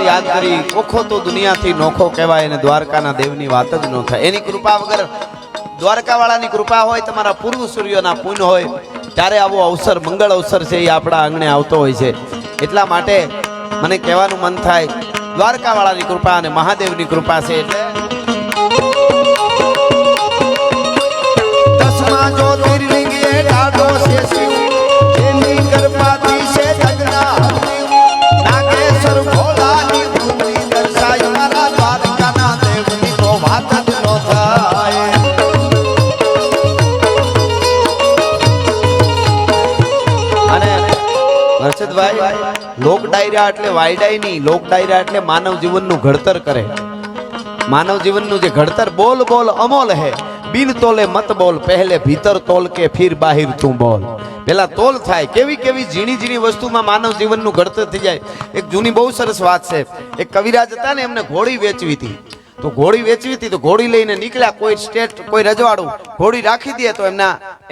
Speaker 1: યાદ કરી ઓખો તો દુનિયાથી નોખો કહેવાય અને દ્વારકાના દેવની વાત જ ન થાય. એની કૃપા વગર દ્વારકા વાળાની કૃપા હોય, તમારા પૂર્વ સૂર્યોના પુણ્ય હોય, ત્યારે આવો અવસર મંગળ અવસર છે એ આપણા આંગણે આવતો હોય છે. એટલા માટે મને કહેવાનું મન થાય દ્વારકા વાળાની કૃપા અને મહાદેવની કૃપા છે. એટલે દસમા જ્યોતિર્લિંગ એ ડાઢો છે શિવ, એની કૃપાથી છે જગના નાગેશ્વર ભોલાની લોક ડાયરા એટલે વાયડાઈ નહીં, લોક ડાયરા એટલે માનવ જીવનનું ઘડતર કરે. માનવ જીવનનું જે ઘડતર બોલ બોલ અમોલ હે, બિન તોલે મત બોલ, પહેલે ભીતર તોલ કે ફિર બાહિર તું બોલ. પેલા તોલ થાય. કેવી કેવી ઝીણી ઝીણી વસ્તુમાં માનવ જીવનનું ઘડતર થઈ જાય. એક જૂની બહુ સરસ વાત છે. એક કવિરાજ હતા ને, એમને ઘોડી વેચવી હતી. તો ઘોડી વેચવી હતી તો ઘોડી લઈને નીકળ્યા. કોઈ સ્ટેટ કોઈ રજવાડું ઘોડી રાખી દે તો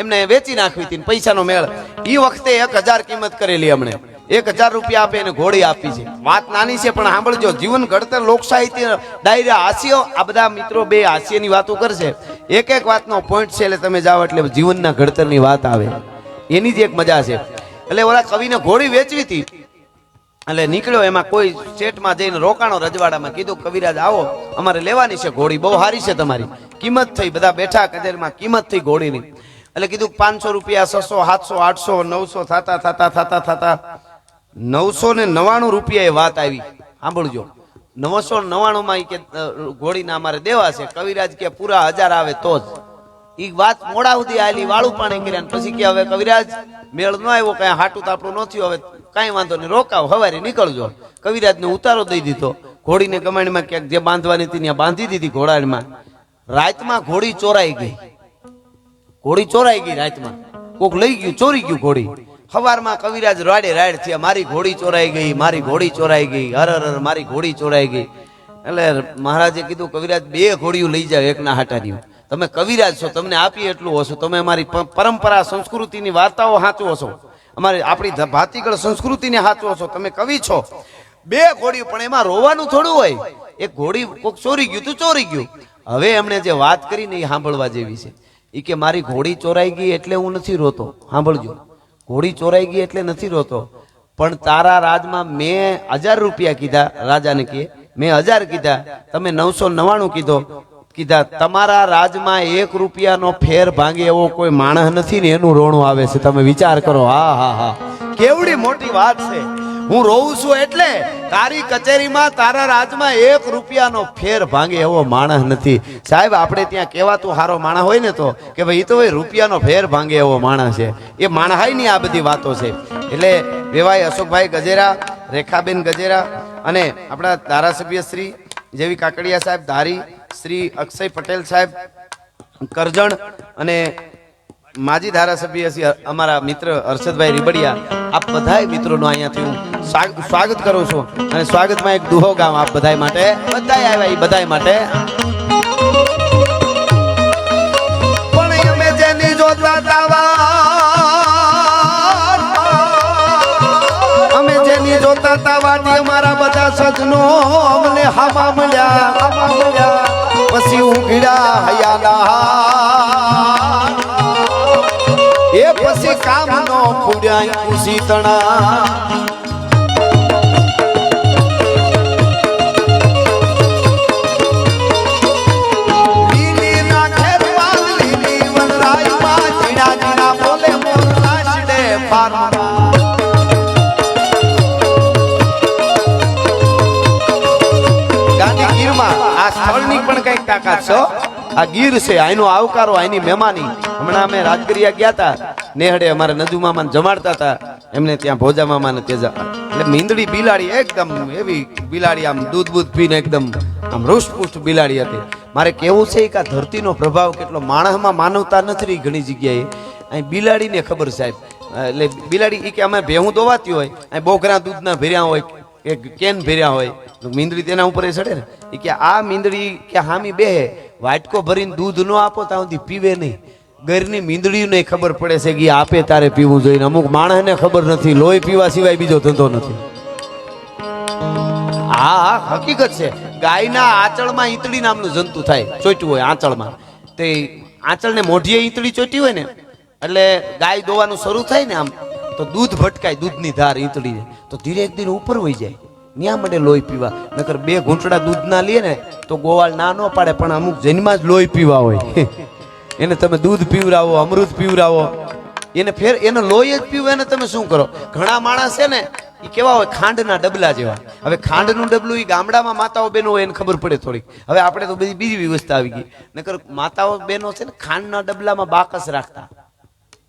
Speaker 1: એમને વેચી નાખવી હતી. પૈસાનો મેળ એ વખતે 1000 કિંમત કરેલી. એમણે 1000 રૂપિયા આપે એને ઘોડી આપી છે. વાત નાની છે પણ સાંભળજો. જીવન ઘડતર લોક સાહિત્ય ડાયરા હાસ્ય, આ બધા મિત્રો બે હાસ્યની વાતો કરશે. એક એક વાતનો પોઈન્ટ છે એટલે તમે જાઓ એટલે જીવનના ઘડતરની વાત આવે. એની જ એક મજા છે. એટલે ઓલા કવિને ઘોડી વેચવી હતી એટલે નીકળ્યો. એમાં કોઈ સ્ટેટમાં જઈને રોકાણો રજવાડામાં. કીધું કવિરાજ આવો, અમારે લેવાની છે ઘોડી, બહુ સારી છે તમારી. કિંમત થઈ, બધા બેઠા કચેરીમાં કિંમત થઈ ઘોડીની. એટલે કીધું 500 રૂપિયા, 600, 700, 800, 900 થતા 999 રૂપિયા એ વાત આવી. સાંભળજો, 999 માં કે ઘોડીના અમારે દેવા છે. કવિરાજ કે પૂરા 1000 આવે તો જ. ઈ વાત મોડા સુધી આલી, વાળું પાણી કર્યા. પછી કે હવે કવિરાજ મેળ ન આવ્યો, કઈ હાટું તો આપણું ન થયું, હવે કઈ વાંધો નહીં, રોકાવ, હવારે નીકળજો. કવિરાજને ઉતારો દઈ દીધો. ઘોડીને કમાણીમાં ક્યાંક જે બાંધવાની હતી ત્યાં બાંધી દીધી ઘોડામાં. રાતમાં ઘોડી ચોરાઈ ગઈ. ઘોડી ચોરાઈ ગઈ રાતમાં. કોક લઈ ગયું, ચોરી ગયું ઘોડી. સવારમાં કવિરાજ રાડે રાડ થયા, મારી ઘોડી ચોરાઈ ગઈ, મારી ઘોડી ચોરાઈ ગઈ, હર હર મારી ઘોડી ચોરાઈ ગઈ. એટલે મહારાજે કીધું કવિરાજ 2 ઘોડીઓ લઈ જાવ, એકના હાટાની. તમે કવિરાજ છો, તમને આપીએ એટલું હશો. તમે અમારી પરંપરા સંસ્કૃતિની વાર્તાઓ સાચો હશો, અમારી આપણી ભાતીગળ સંસ્કૃતિને સાચો હશો. તમે કવિ છો. 2 ઘોડીઓ, પણ એમાં રોવાનું થોડું હોય. એક ઘોડી કોક ચોરી ગયું તું ચોરી ગયું. હવે એમણે જે વાત કરી ને એ સાંભળવા જેવી છે. એ કે મારી ઘોડી ચોરાઈ ગઈ એટલે હું નથી રોતો. સાંભળજો, ઘોડી ચોરાઈ ગઈ એટલે નથી રોતો, પણ તારા રાજમાં મેં 1000 રૂપિયા કીધા, રાજાને કહે મેં 1000 કીધા, તમે 999 કીધા, તમારા રાજમાં 1 રૂપિયાનો ફેર ભાંગે એવો કોઈ માણસ નથી ને એનું રોણું આવે છે. તમે વિચાર કરો. હા હા હા, કેવડી મોટી વાત છે. હું રોઉં છું એટલે તારી કચેરીમાં તારા રાજમાં 1 રૂપિયાનો ફેર ભાંગે એવો માણસ નથી. સાહેબ આપણે ત્યાં કહેવાતું હારો માણસ હોય ને તો કે ભાઈ એ તો ભાઈ રૂપિયાનો ફેર ભાંગે એવો માણસ છે. એ માણહાઈ ની આ બધી વાતો છે. એટલે વેવાઈ અશોકભાઈ ગજેરા, રેખાબેન ગજેરા અને આપણા ધારાસભ્ય શ્રી જેવી કાકડિયા સાહેબ ધારી, શ્રી અક્ષય પટેલ સાહેબ કરજણ અને માજી ધારાસભ્ય અમારા મિત્ર હર્ષદભાઈ રીબડિયા, આપ બધાય મિત્રોનો અહીંયાથી હું સ્વાગત કરું છું. અને સ્વાગતમાં એક દુહો ગામ આપ બધાય માટે, બધાય આવ્યા એ બધાય માટે. પણ અમે જેની જોતા તાવા, અમે જેની જોતા તાવાથી અમારા બધા સજનો અમને હામા મળ્યા, પછી ઉઘડ્યા હયાના એ પછી કામ નો પૂર્યા ખુશી તણા. લીલી ના ખેરવા લીલી વનરાય માં જીણા જીણા બોલે મોર લાશડે ફાર્મા. ગાંધી ગીરમાં આ સ્થળની પણ કઈક તાકાત છે. આ ગીર છે, આનો આવકારો, આની મહેમાની. હમણાં અમે રાજગરિયા ગયા હતા, નેહડે અમારે નજુ મામાને જમાડતા હતા, એમને ત્યાં ભોજા મામાને તેજા. એટલે મીંદડી બિલાડી એકદમ એવી બિલાડી, આમ દૂધ બૂધ પીને એકદમ આમ રૂષ્ટપુષ્ટ બિલાડી હતી. મારે કેવું છે કે આ ધરતીનો પ્રભાવ કેટલો માણસમાં માનવતા નથી રહી ઘણી જગ્યાએ. અહીં બિલાડીને ખબર સાહેબ, એટલે બિલાડી કે અમે ભેહું દોવાતી હોય, અહીં બોઘરા દૂધના ભર્યા હોય, એક કેન ભર્યા હોય, મીંદડી તેના ઉપર ચડે ને, એ કે આ મીંદડી કે હામી બેહે વાટકો ભરીને દૂધ ન આપો ત્યાં સુધી પીવે નહીં. ઘરની મીંદડીને ખબર પડે છે કે આપે તારે પીવું જોઈએ. અમુક માણસને ખબર નથી, લોહી પીવા સિવાય બીજો ધંધો નથી. હા હકીકત છે. ગાયના આંચળમાં ઈંતળી નામનું જંતુ થાય, ચોટ્યું હોય આંચળમાં, તે આંચળને મોઢીએ ઈંતળી ચોટી હોય ને એટલે ગાય દોવાનું શરૂ થાય ને આમ તો દૂધ ભટકાય, દૂધની ધાર ઈંતળી તો ધીરે ધીરે ઉપર વહી જાય, ન્યા માટે લોહી પીવા. નકર 2 ઘૂંટડા દૂધ ના લે ને તો ગોવાળ ના ન પાડે, પણ અમુક જન્મમાં જ લોહી પીવા હોય એને તમે દૂધ પીવરાવો, અમૃત પીવરાવો, એને ફેર એને લોહી જ પીવું, એને તમે શું કરો? ઘણા માણસ છે ને એ કેવા હોય ખાંડના ડબલા જેવા. હવે ખાંડનું ડબલું એ ગામડામાં માતાઓ બહેનો હોય એને ખબર પડે થોડીક. હવે આપણે તો બધી બીજી વ્યવસ્થા આવી ગઈ. નકર માતાઓ બહેનો છે ને ખાંડના ડબલામાં બાકસ રાખતા,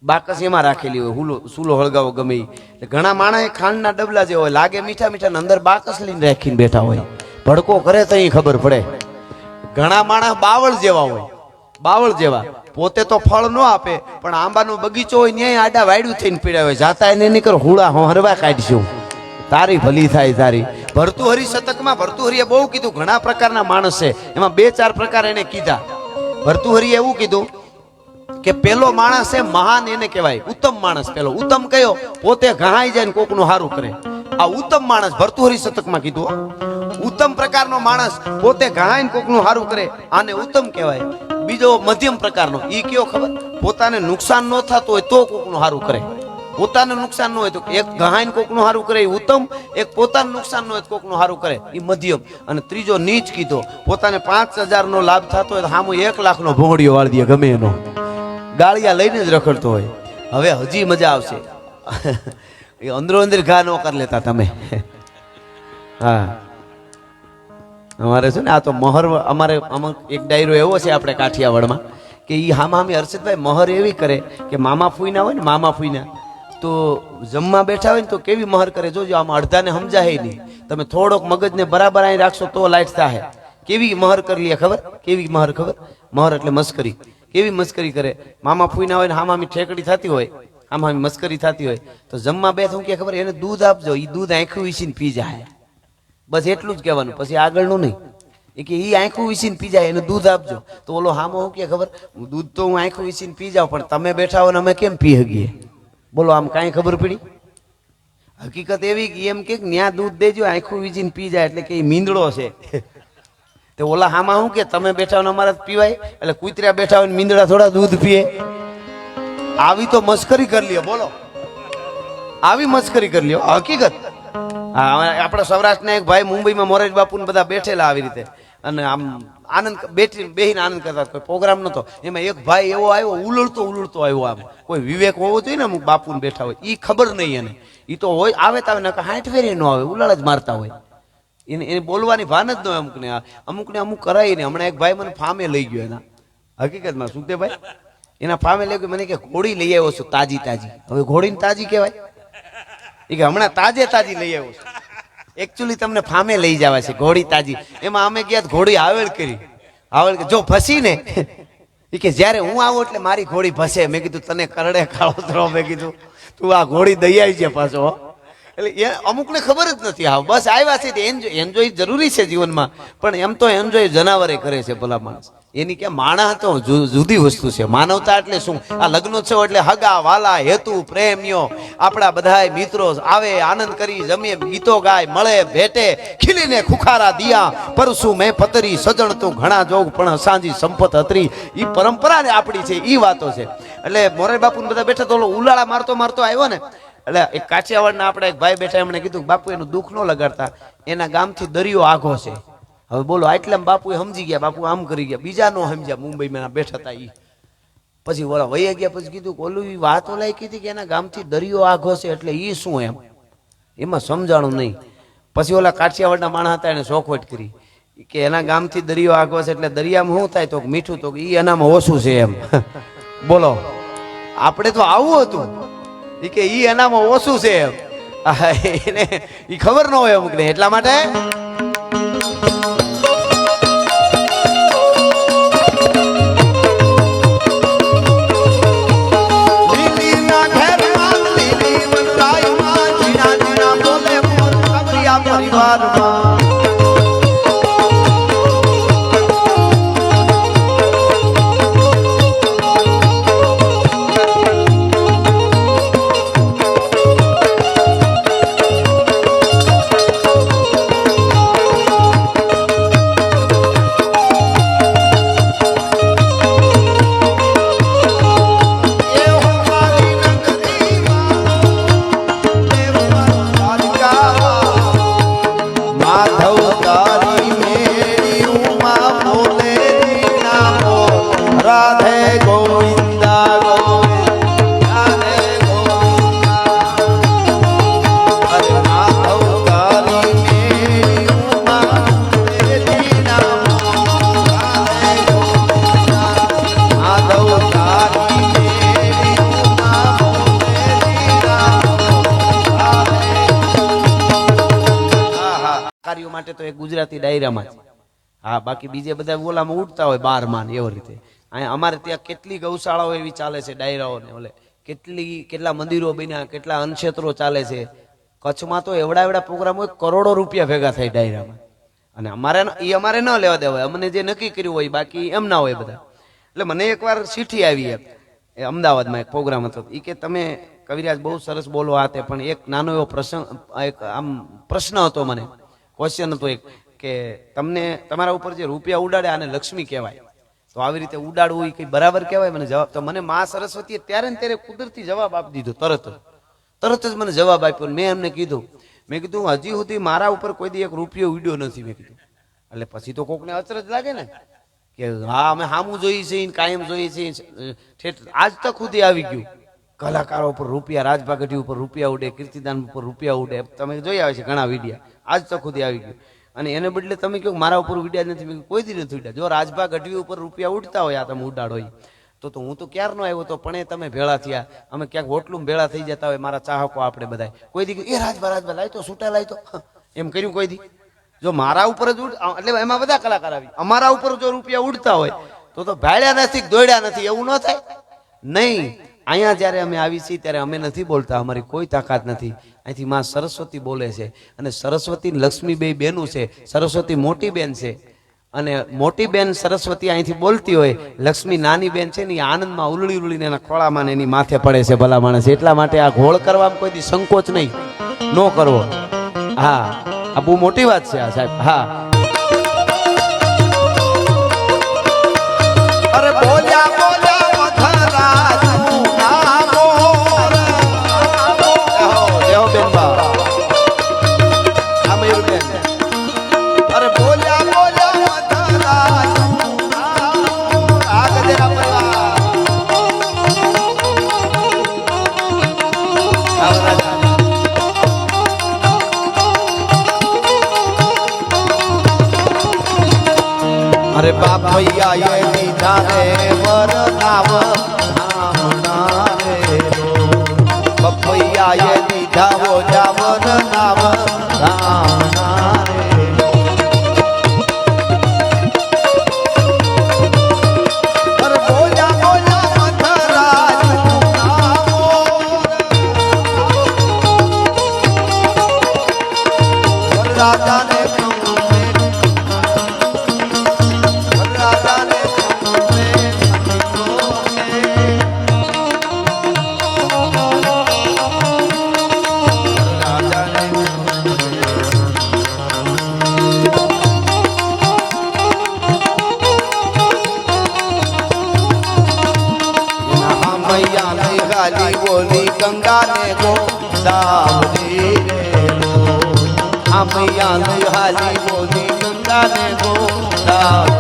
Speaker 1: બાકસ એમાં રાખેલી હોય, સૂલો હળગાવો ગમે એ. ઘણા માણસ ખાંડના ડબલા જેવા હોય, લાગે મીઠા મીઠા, અંદર બાકસ લઈને રાખીને બેઠા હોય. ભડકો કરે તો એ ખબર પડે. ઘણા માણસ બાવળ જેવા હોય, બાવળ જેવા, પોતે તો ફળ ન આપે પણ આંબાનો બગીચો હોય ન્યાય આડા વાયડું થઈને પીડ્યા હોય. જાતા એને નહીં કરો, હુડા હરવા કાઢશું, તારી ભલી થાય તારી. ભર્તુહરી શતકમાં ભર્તુહરીએ બહુ કીધું, ઘણા પ્રકારના માણસ છે, એમાં 2-4 પ્રકાર એને કીધા. ભર્તુહરીએ એવું કીધું કે પેલો માણસ છે મહાન, એને કહેવાય ઉત્તમ માણસ. પેલો ઉત્તમ કયો? પોતે ઘણાઈ જાય ને કોકનું સારું કરે, આ ઉત્તમ માણસ. ભર્તુહરી શતકમાં કીધું ઉત્તમ પ્રકારનો માણસ પોતે ઘણાઈને કોકનું સારું કરે, આને ઉત્તમ કહેવાય. બીજો મધ્યમ પ્રકારનો, ઈ કયો ખબર? પોતાને નુકસાન ન થતું હોય તો કોકનું સારું કરે, પોતાને નુકસાન ન હોય તો. એક ઘણાઈને કોકનું સારું કરે એ ઉત્તમ, એક પોતાને નુકસાન ન હોય તો કોકનું સારું કરે એ મધ્યમ. અને ત્રીજો નીચ કીધો, પોતાને 5000 નો લાભ થતો હોય તો સામુ 1 લાખ નો ભોંગડીયો વાળી દે ગમે એનો, ગાળિયા લઈને જ રખડતો હોય. હવે હજી મજા આવશે એ અંદરો અંદર ઘા ન કરી લેતા તમે. હા અમારે છે ને આ તો મહર, અમારે એક ડાયરો એવો છે આપણે કાઠિયાવાડમાં કે ઈ હામામી હર્ષદભાઈ મહર એવી કરે કે મામા ફૂઈના હોય ને, મામા ફૂઈના તો જમવા બેઠા હોય ને તો કેવી મહર કરે જોજો. આમાં અડધાને સમજાય નહીં, તમે થોડોક મગજને બરાબર અહીં રાખશો તો લાઈટ થાય. કેવી મહર કરી લે ખબર? કેવી મહર ખબર? મહર એટલે મસ્કરી. કેવી મસ્કરી કરે? મામા ફૂઈના હોય ને હામામી ઠેકડી થતી હોય, હામામી મસ્કરી થતી હોય તો જમવા બેઠ હું કે ખબર, એને દૂધ આપજો, એ દૂધ આંખું વીસીને પી જાય. બસ એટલું જ કહેવાનું, પછી આગળનું નહીં. એ કે ઈ આંખું વીસીને પી જાય, એને દૂધ આપજો. તો ઓલો હામો શું કે ખબર, દૂધ તો હું આંખું વીસીને પી જાઉં પણ તમે બેઠા હો ને અમે કેમ પી હગીએ? બોલો આમ કાંઈ ખબર પડી? હકીકત એવી કે એમ કે ન્યા દૂધ દેજો, આંખું વીસીને પી જાય એટલે કે મીંદડો છે. તે ઓલા હામાં શું કે તમે બેઠા હોય ને અમારે પીવાય, એટલે કૂતર્યા બેઠા હોય ને મીંદડા થોડા દૂધ પીએ? આવી તો મસ્કરી કરી લે. બોલો આવી મસ્કરી કરી લ્યો હકીકત. હા આપણા સૌરાષ્ટ્રના એક ભાઈ મુંબઈમાં મોરારી બાપુ ને બધા બેઠેલા આવી રીતે અને આમ આનંદ બેહીને આનંદ કરતા. કોઈ પ્રોગ્રામ નતો, એમાં એક ભાઈ એવો આવ્યો ઉલળતો આવ્યો. આમ કોઈ વિવેક હોવો જોઈએ ને, અમુક બાપુ બેઠા હોય ઈ ખબર નહીં એને, ઈ તો હોય આવે તો આવે ને 60 ફેરી ન આવે, ઉલાળ જ મારતા હોય. એને બોલવાની ભાન જ ન હોય. અમુકને અમુક કરાય ને. હમણાં એક ભાઈ મને ફામે લઈ ગયો એના, હકીકતમાં સુખદેવભાઈ એના ફામે લઈ ગયો. મને કે ઘોડી લઈ આવ્યો છું તાજી. હવે ઘોડીને તાજી કહેવાય? એ કે હમણાં તાજી લઈ આવ્યો છું. એકચ્યુઅલી તમને ફામે લઈ જવા છે ઘોડી તાજી. એમાં અમે ગયા ઘોડી આવેલ કરી. જો ફસી ને એ કે જ્યારે હું આવું એટલે મારી ઘોડી ફસે. મેં કીધું તને કરડે કાળો. મેં કીધું તું આ ઘોડી દઈ આવી છે પાછો. એટલે અમુકને ખબર જ નથી. હા બસ આવ્યા છે. એન્જોય જરૂરી છે જીવનમાં, પણ એમ તો એન્જોય જનાવરે કરે છે ભલા માણસ. એની કે માણસ તો જુદી વસ્તુ છે. માનવતા એટલે શું? આ લગ્નોત્સવ એટલે હગા વાલા હેતુ પ્રેમીઓ આપણા બધા મિત્રો આવે, આનંદ કરી, જમીએ, ગીતો ગાય, મળે, ભેટે, ખીલીને ખુખારા દિયા પરસુ મેં પતરી સજણ તું ઘણા જોગ પણ સાંજી સંપત હતરી. ઈ પરંપરા ને આપણી છે, ઈ વાતો છે. એટલે મોરારી બાપુ બધા બેઠા તો ઉલાળા મારતો આવ્યો ને. એટલે એક કાઠિયાવાડના આપણા એક ભાઈ બેઠા, એમણે કીધું બાપુ એનું દુઃખ ન લગાડતા, એના ગામથી દરિયો આઘો છે. હવે બોલો આટલે બાપુ સમજી ગયા, બાપુ આમ કરી ગયા, બીજા નો સમજ્યા. મુંબઈમાં બેઠા હતા ઈ પછી ઓલા વૈયા ગયા. પછી કીધું ઓલું વાત ઓલાઈ કીધી કે એના ગામથી દરિયો આઘો છે એટલે ઈ શું એમ, એમાં સમજાણું નહીં. પછી ઓલા કાઠિયાવાડના માણસ હતા એને ચોખવટ કરી કે એના ગામથી દરિયો આઘો છે એટલે દરિયામાં શું થાય? તો મીઠું, તો ઈ એનામાં ઓછું છે એમ. બોલો આપણે તો આવું હતું કે ઈ એનામાં ઓછું છે એમ. એને ઈ ખબર ન હોય અમુકને, એટલા માટે માટે તો એક ગુજરાતી ડાયરામાં છે. હા બાકી બીજે બધા બોલામાં ઉઠતા હોય 12 માં એવી રીતે. અહીંયા અમારે ત્યાં કેટલી ગૌશાળાઓ એવી ચાલે છે ડાયરાઓને, ઓલે કેટલા મંદિરો બન્યા, કેટલા અનક્ષેત્રો ચાલે છે. કચ્છમાં તો એવડા પ્રોગ્રામ હોય, કરોડો રૂપિયા ભેગા થાય ડાયરામાં. અને અમારે ન લેવા દેવાય, અમને જે નક્કી કર્યું હોય, બાકી એમ ના હોય બધા. એટલે મને એકવાર ચીઠી આવી એ અમદાવાદમાં એક પ્રોગ્રામ હતો. એ કે તમે કવિરાજ બહુ સરસ બોલો આ તે, પણ એક નાનો એવો પ્રશ્ન હતો, મને ક્વેશ્ચન હતો એક કે તમને તમારા ઉપર જે રૂપિયા ઉડાડે આને લક્ષ્મી કહેવાય, તો આવી રીતે ઉડાડવું એ કઈ બરાબર કહેવાય? મને જવાબ તો મને મા સરસ્વતીએ ત્યારે ને ત્યારે કુદરતી જવાબ આપી દીધો. તરત જ મને જવાબ આપ્યો. મેં એમને કીધું, હજી સુધી મારા ઉપર કોઈ દી એક રૂપિયો ઉડ્યો નથી. મેં કીધું એટલે પછી તો કોકને અચરજ લાગે ને કે હા અમે સામું જોઈએ છીએ, કાયમ જોઈએ છીએ. આજ તક સુધી આવી ગયું કલાકારો ઉપર રૂપિયા, રાજભાગઢી ઉપર રૂપિયા ઉડે, કીર્તિદાન ઉપર રૂપિયા ઉડે. તમે જોઈ આવે છે ઘણા વિડીયા, આજ તક સુધી આવી ગયું. અને એને બદલે તમે કહો મારા ઉપર ઉડ્યા નથી, કોઈ દી નથી ઉડ્યા. જો રાજભાગઢી ઉપર રૂપિયા ઉડતા હોય, આ તમે ઉડાડો તો હું તો ક્યારનો આવ્યો તો, પણ તમે ભેળા થયા, અમે ક્યાંક હોટલું ભેળા થઈ જતા હોય મારા ચાહકો આપણે બધા, કોઈ દી એ રાજભા લાય તો છૂટા લાય તો એમ કર્યું કોઈ દી? જો મારા ઉપર જ એટલે એમાં બધા કલાકાર આવી, અમારા ઉપર જો રૂપિયા ઉડતા હોય તો ભાડ્યા નથી, દોડ્યા નથી, એવું ન થાય નહીં. અહીંયા જયારે અમે આવી છીએ ત્યારે અમે નથી બોલતા, અમારી કોઈ તાકાત નથી. અહીંથી માં સરસ્વતી બોલે છે, અને સરસ્વતી લક્ષ્મી બે બેનું છે. સરસ્વતી મોટી બેન છે, અને મોટી બેન સરસ્વતી અહીંથી બોલતી હોય, લક્ષ્મી નાની બેન છે ને આનંદમાં ઉલળીને એના ખોળામાં એની માથે પડે છે ભલા માણસ. એટલા માટે આ ઘોળ કરવામાં કોઈ દી સંકોચ નહીં, નો કરવો. હા આ બહુ મોટી વાત છે આ સાહેબ. હા અરે બોલ્યા બોલ્યા મથરા अरे बापैया ये दीदा रे वर नाव धामना रे बापैया ये दीदा वो जावर नाव धामना रे अरे बोला बोला मथराज राजा ने मैया ने गाली बोली गंगा ने गोदावरी रे मैया ने गाली बोली गंगा ने गोदावरी